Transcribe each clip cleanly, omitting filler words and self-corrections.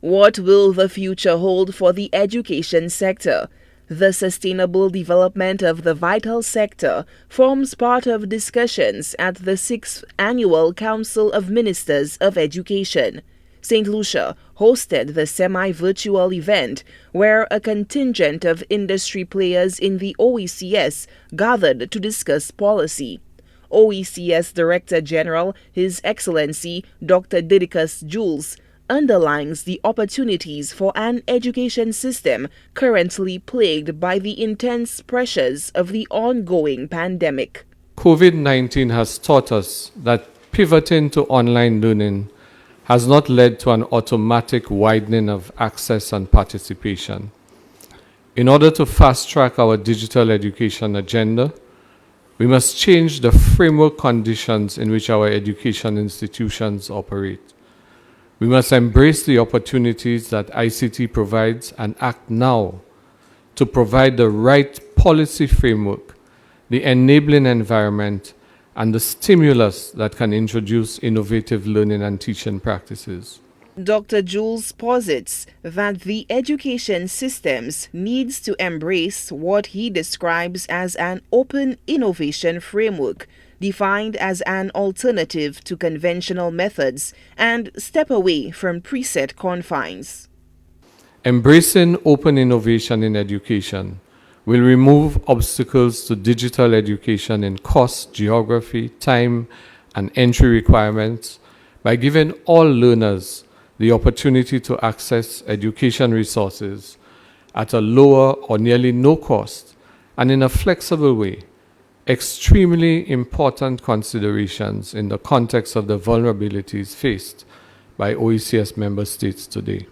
What will the future hold for the education sector? The sustainable development of the vital sector forms part of discussions at the 6th Annual Council of Ministers of Education. St. Lucia hosted the semi-virtual event where a contingent of industry players in the Oecs gathered to discuss policy. Oecs Director General, His Excellency Dr. Didicus Jules, underlines the opportunities for an education system currently plagued by the intense pressures of the ongoing pandemic. COVID-19 has taught us that pivoting to online learning has not led to an automatic widening of access and participation. In order to fast-track our digital education agenda, we must change the framework conditions in which our education institutions operate. We must embrace the opportunities that ICT provides and act now to provide the right policy framework, the enabling environment, and the stimulus that can introduce innovative learning and teaching practices. Dr. Jules posits that the education systems needs to embrace what he describes as an open innovation framework, defined as an alternative to conventional methods, and step away from preset confines. Embracing open innovation in education will remove obstacles to digital education in cost, geography, time, and entry requirements by giving all learners the opportunity to access education resources at a lower or nearly no cost and in a flexible way. Extremely important considerations in the context of the vulnerabilities faced by Oecs member states today.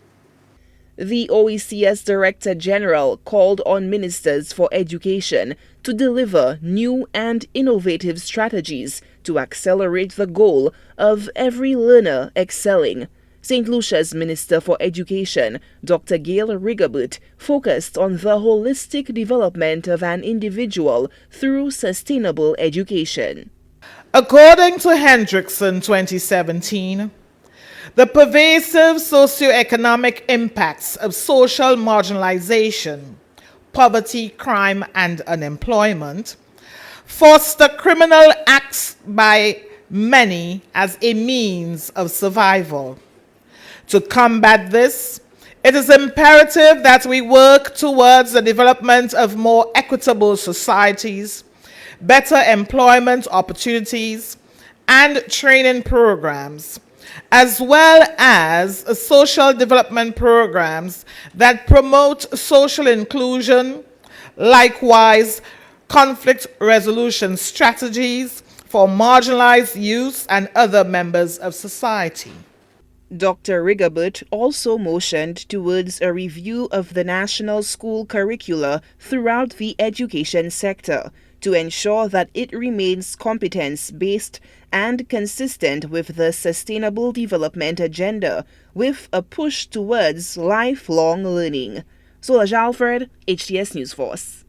The Oecs Director General called on ministers for education to deliver new and innovative strategies to accelerate the goal of every learner excelling. St. Lucia's Minister for Education, Dr. Gail Rigobert, focused on the holistic development of an individual through sustainable education. According to Hendrickson 2017, the pervasive socioeconomic impacts of social marginalization, poverty, crime, and unemployment foster criminal acts by many as a means of survival. To combat this, it is imperative that we work towards the development of more equitable societies, better employment opportunities, and training programs, as well as social development programs that promote social inclusion, likewise conflict resolution strategies for marginalized youth and other members of society. Dr. Rigobert also motioned towards a review of the national school curricula throughout the education sector to ensure that it remains competence-based and consistent with the Sustainable Development Agenda, with a push towards lifelong learning. Solange Alfred, HTS News Force.